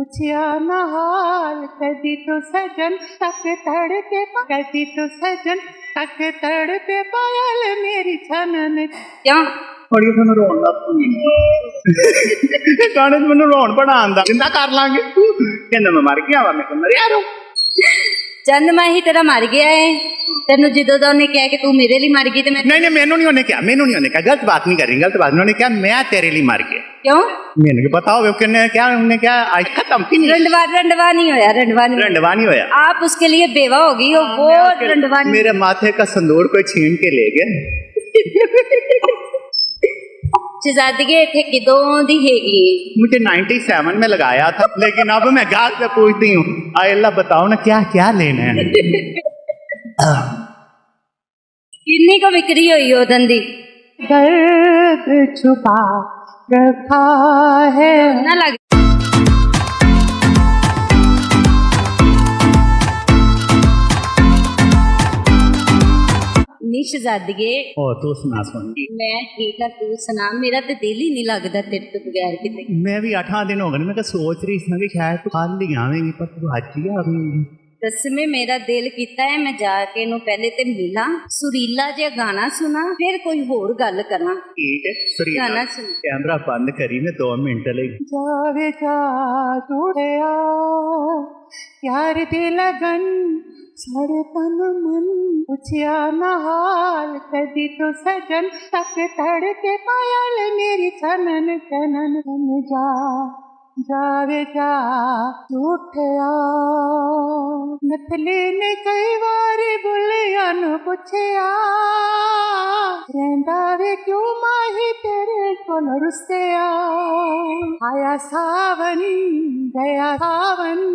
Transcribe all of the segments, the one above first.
पूछिया न हाल कदी तो सजन तक तड़पे कदी तो सजन तक तड़पे पायल मेरी छनन क्यों बड़ी थोड़ा रोन लग पई गाने मैनू रोन बड़ा आंदा जिंदा कर लांगे कहंदा मैं मर गया वा मैं को मरिया रो चंद माही तेरा मर गया है तेन जो उन्हें कहा कि तू मेरे लिए मर गई नहीं नहीं मैनू नहीं उन्हें कहा गलत बात नहीं कर रही गलत बात उन्होंने कहा मैं तेरे लिए मर गया क्यों मैंने भी पता हो क्या उन्होंने क्या आज खत्म की नहीं रंडवा नहीं होया रंडवा नहीं होया आप उसके लिए बेवा हो गई हो वो रंडवा मेरे माथे का संदूर कोई छीन के ले गया शहजादगी इथे किदों दी हैगी मुझे 97 में लगाया था लेकिन अब मैं गाल से पूछती हूँ अल्लाह बताओ ना क्या क्या लेना है किन्नी को बिक्री हुई हो धंधी दर्द छुपा रखा है ना लग शहजादगी तू सुना सुन मैं ठीक है तू सुना मेरा तो दिल ही नहीं लगता तेरे तो बगैर किते मैं भी 8 दिन हो गए मैं सोच रही थी कि शायद तू कल ही आवेंगी पर तू आज ही आ गई दस में मेरा दिल किता है मैं जाके नु पहले ते मिला सुरीला जे गाना सुना फिर कोई होर गल करा ठीक है सुरीला गाना सुन कैमरा बंद करी मैं 2 मिनट ले जावे जा जुड़िया यार दे लगन सारे तन मन पूछिया न हाल कदी तो सजन तक तड़पे पायल मेरी छनन छनन जा जावे जा उठया नथली ने कई बार बुलिया नु पुछया रहंदा वे क्यों माही तेरे कोल रुसिया आया सावन गया सावन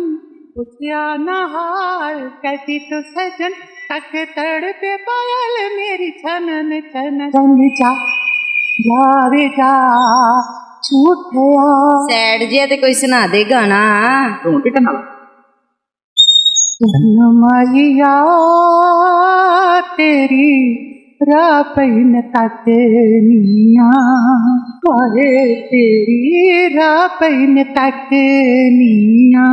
पूछया न हाल कदी तो सजन तक तड़पे पायल मेरी छनन छनन जा जावे जा छूटया सैड जिया ते कोई सुना दे गाना रोटी करना मैया तेरी रापैन तकनिया कहे तेरी रापैन तकनिया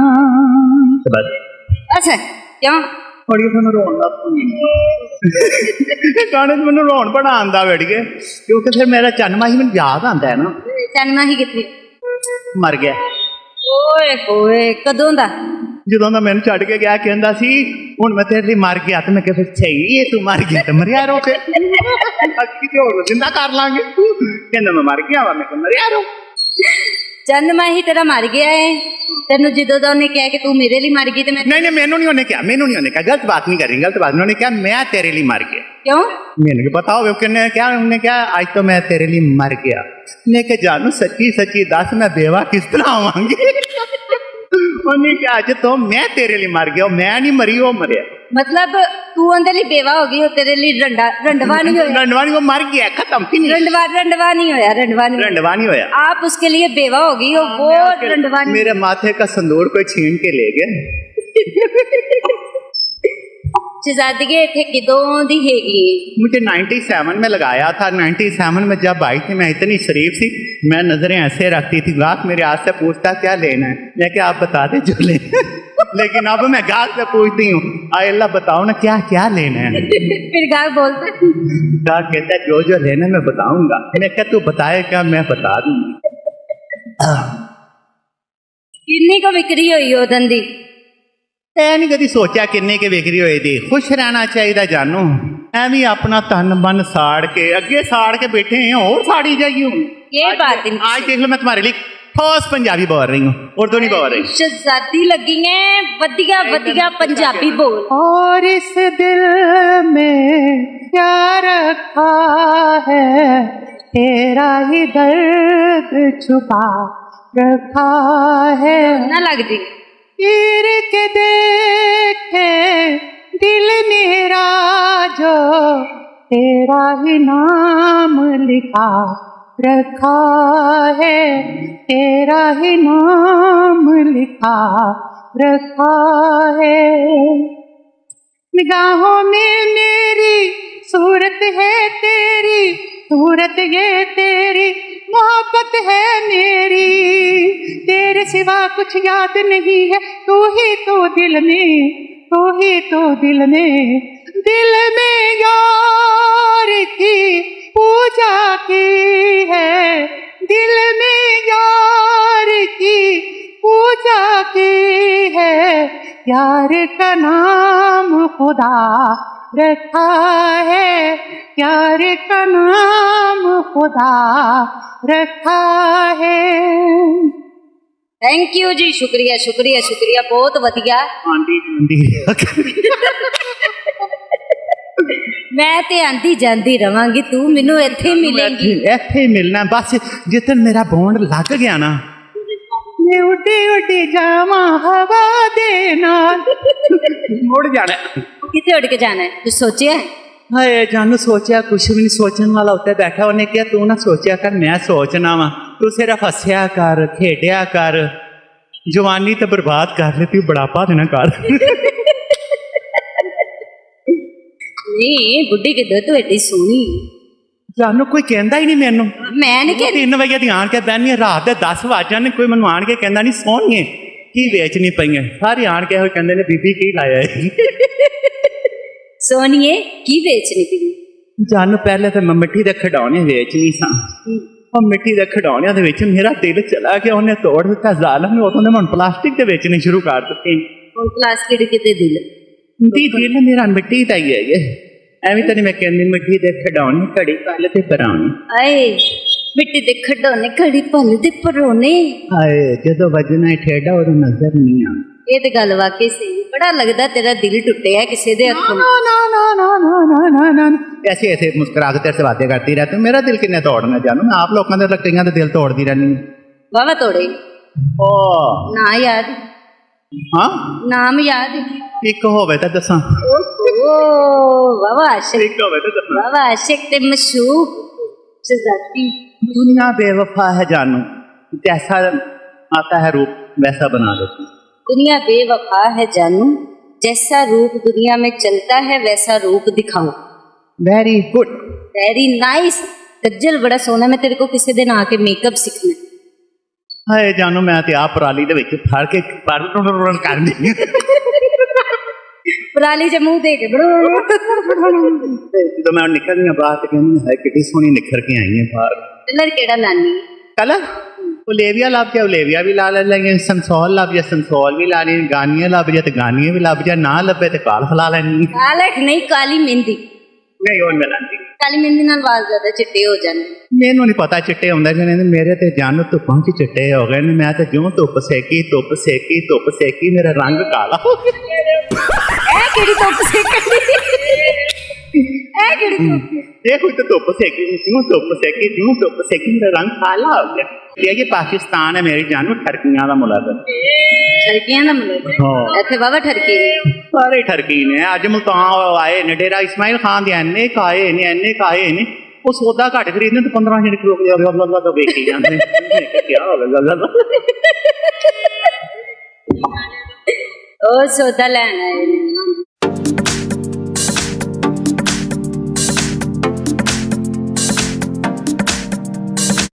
अच्छा क्यों बड़ी थोड़ा रोन लग पई गाने मैनू रोन बड़ा आंदा बैठ के क्योंकि फिर मेरा चन्नमाही मैनू याद आंदा है ना चन्नमाही किथे मर गया ओए होए कदों दा ਜਦੋਂ ਦਾ ਮੈਨੂੰ ਛੱਡ ਕੇ ਗਿਆ ਕਹਿੰਦਾ ਸੀ ਹੁਣ ਮੈਂ ਤੇਰੇ ਲਈ ਮਰ ਗਿਆ ਤੇ ਮੈਂ ਕਿਹਾ ਫਿਰ ਸਹੀ ਇਹ ਤੂੰ ਮਰ ਗਿਆ ਤੇ ਮਰਿਆ ਰੋ ਕੇ ਅੱਖੀ ਤੇ ਹੋਰ ਜਿੰਦਾ ਕਰ ਲਾਂਗੇ ਕਹਿੰਦਾ ਮੈਂ ਮਰ ਗਿਆ ਵਾ ਮੈਂ ਕਿਹਾ ਮਰਿਆ ਰੋ चंद माही तेरा मर गया है तेन जो उन्हें कहा कि तू मेरे लिए मर गई तो मैं नहीं मैनू नहीं उन्हें कहा गलत बात नहीं कर रही गलत बात उन्होंने कहा मैं तेरे लिए मर गया क्यों मैंने भी पता हो उन्होंने कहा आज तो मैं तेरे लिए मर गया मैं कहा जानू सच्ची सच्ची दस मैं बेवा किस तरह आवांगी उन्हें कहा आज तो मैं तेरे लिए मर गया मैं नहीं मरी वो मरिया मतलब तू उनके लिए बेवा हो गई हो तेरे लिए रंडवा नहीं होया रंडवा नहीं वो मर गया खत्म की नहीं रंडवा नहीं होया रंडवा नहीं होया आप उसके लिए बेवा हो गई हो वो रंडवा मेरे माथे का संदूर कोई छीन के ले गया शहजादगी इथे किदों दी हैगी मुझे 97 में लगाया था 97 में जब आई थी मैं इतनी शरीफ थी मैं नजरें ऐसे रखती थी गाहक मेरे हाथ से पूछता क्या लेना है मैं क्या आप बता दे जो लेना लेकिन अब मैं गाहक से पूछती हूँ अल्लाह बताओ ना क्या क्या लेना है फिर गाहक बोलता गाहक कहता है जो लेना मैं बताऊंगा मैं क्या तू बताएगा मैं बता दूंगी किन्नी को बिक्री हुई हो धंधी नहीं कभी सोचा किन्ने के बिक्री हुई थी खुश रहना चाहिए जानू एवं अपना तन मन साड़ के अगे साड़ के बैठे हैं और साड़ी जाइए ये बात आज देख लो मैं तुम्हारे लिए ठोस पंजाबी बोल रही हूँ उर्दू नहीं बोल रही शहजादी लगी है वधिया वधिया पंजाबी बोल और इस दिल में क्या रखा है तेरा ही दर्द छुपा रखा है ना लग जी तीर के देखे दिल मेरा जो तेरा ही नाम लिखा रखा है तेरा ही नाम लिखा रखा है निगाहों में मेरी सूरत है तेरी सूरत ये तेरी मोहब्बत है मेरी, तेरे सिवा कुछ याद नहीं है, तू ही तो दिल में, तू ही तो दिल में, दिल में यार की पूजा की है, दिल में यार की पूजा की है, प्यार का नाम खुदा रखा है, प्यार का नाम खुदा रखा है। थैंक यू जी, शुक्रिया शुक्रिया शुक्रिया, बहुत वधिया। मैं ते आंदी जांदी रवांगी, तू मैनू इत्थे ही मिलेंगी। ਇੱਥੇ ਹੀ ਮਿਲਣਾ बस, जितन मेरा बॉन्ड लग गया ना, मैं उड़ी उड़ी जावा हवा दे नाल, मुड़ जाना। कितने उड़ के जाना है, कुछ सोचिया है? हाय जानू सोचा कुछ भी नहीं, सोचने वाला उत्ते बैठा, उन्हें क्या तू ना सोचा कर, मैं सोचना वा, तू सिर्फ हंसिया कर, खेडिया कर, जवानी तो बर्बाद कर लेती, बुढ़ापा देना कर। नहीं बुढ़ी किधर, तू एडी सोहनी। जानू कोई कहता ही नहीं मैनू, मैं नहीं कहती। 3 ਵਜੇ ਦੀ ਆਣ ਕੇ ਬਹਿਨੀ, ਰਾਤ ਦੇ 10 ਵੱਜ ਜਾਣੇ, ਕੋਈ ਮੈਨੂੰ ਆਣ ਕੇ ਕਹਿੰਦਾ ਨਹੀਂ ਸੋਹਣੀਏ ਕੀ ਵੇਚਣੀ ਪਈਆਂ, ਸਾਰੇ ਆਣ ਕੇ ਕਹਿੰਦੇ ਨੇ ਬੀਬੀ ਕੀ ਲਾਇਆ ਹੈ। सोनिए की बेचनी थी? ਜਾਨੂ ਪਹਿਲੇ ਤਾਂ ਮੈਂ ਮਿੱਟੀ ਦੇ ਖਿਡੌਣੇ ਵੇਚਣੀ ਸਾਂ, ਉਹ ਮਿੱਟੀ ਦੇ ਖਿਡੌਣਿਆਂ ਦੇ ਵਿੱਚ ਮੇਰਾ ਦਿਲ ਚਲਾ ਗਿਆ, ਉਹਨੇ ਤੋੜ ਦਿੱਤਾ ਜ਼ਾਲਮ ਨੇ, ਉਦੋਂ ਦੇ ਮੈਂ ਪਲਾਸਟਿਕ ਦੇ ਵੇਚਣੀ ਸ਼ੁਰੂ ਕਰ ਦਿੱਤੀ। ਹੁਣ ਪਲਾਸਟਿਕ ਕਿਤੇ ਦਿਲ ਦੀ ਦਿਲ ਮੇਰਾ ਮਿੱਟੀ ਦਾ ਹੀ ਹੈ, ਐਵੇਂ ਤਾਂ ਨਹੀਂ ਮੈਂ ਕਹਿੰਦੀ ਮਿੱਟੀ ਦੇ ਖਿਡੌਣੇ ਘੜੀ ਪਲ ਤੇ ਪਰਾਉਣੇ। ਆਏ ਮਿੱਟੀ ਦੇ ਖਿਡੌਣੇ ਘੜੀ ਪਲ ਦੇ ਪਰੋਣੇ, ਹਾਏ ਜਦੋਂ ਵੱਜਣਾ ਠੇਡਾ ਉਦੋਂ ਨਜ਼ਰ ਨਹੀਂ ਆਉਂਦਾ। ਇਹ ਤੇ ਗੱਲ ਵਾਕਈ ਸਹੀ, ਬੜਾ ਲੱਗਦਾ ਤੇਰਾ ਦਿਲ ਟੁੱਟਿਆ ਕਿਸੇ ਦੇ ਹੱਥੋਂ। ना ना ना ना ना ना ना ना ऐसे ऐसे मुस्कुरा के तेरे से बातें करती रहती, मेरा दिल किन्ने तोड़ना जानू, मैं आप लोगों के कईयां दे दिल तोड़ती रहनी। ਵਾਵਾ ਤੋੜੇ ओ ਨਾ ਯਾਦ, हाँ ਨਾਮ ਯਾਦ। एक होवे तो दसा, ਓਹੋ ਵਾਵਾ ਆਸ਼ਿਕ, एक होवे तो दसा। ਵਾਵਾ ਆਸ਼ਿਕ ਤੇ ਮਸ਼ੂਕ ਸਜ਼ਾਤੀ। दुनिया बेवफा है जानू, जैसा आता है रूप वैसा बना देती। दुनिया बेवफा है जानू, जैसा रूप दुनिया में चलता है वैसा रूप दिखाओ। Very good, very nice. गज्जल बड़ा सोहना, मैं तेरे को किसी दिन आके मेकअप सीखना। हाय जानू मैं ते आप पराली दे विच फड़ के पर कर दी, पराली च मूंह दे के ਜਦੋਂ ਮੈਂ ਨਿਕਲਣੀ ਬਾਹਰ ਤੇ ਕਹਿੰਦੀ ਹੈ ਕਿੱਡੀ ਸੋਹਣੀ ਨਿਖਰ ਕੇ ਆਈ ਹੈ ਬਾਹਰ। कलर केड़ा नानी कलर ओलेविया लभ जाए, ओलेविया भी ला लेंगे, संसोल लभ जाए संसोल भी ला लेंगे, गानियाँ लभ जाए तो गानियाँ भी लभ जाए, ना लभे तो काल्ख ला लेंगे। कालख नहीं, काली मेहंदी। नहीं और मैं लाती काली मेहंदी नाल वाल ज्यादा चिट्टे हो जाने। मैनू नहीं पता चिट्टे होंगे कि नहीं, मेरे तो जानू धुप्पां च चिट्टे हो गए ने, मैं तो ज्यों धुप सेकी मेरा रंग काला हो गया। ए केड़ी धुप सेकनी, ए केड़ी धुप? ये कोई तो धुप सेकी मेरा रंग काला हो गया। ये पाकिस्तान है मेरी जानू, ठरकियां का मुल्क, ठरकियां दा मुल्क। हाँ इत्थे वावा ठरकी ने, सारे ठरकी ने। अज मुल्तान आए ने, डेरा इस्माइल खान दे इन्ने काए ने, वो सौदा घट खरीदने तो 15 मिनट रुक तो बेची जाते क्या होगा। ओ सौदा लैन आए ने,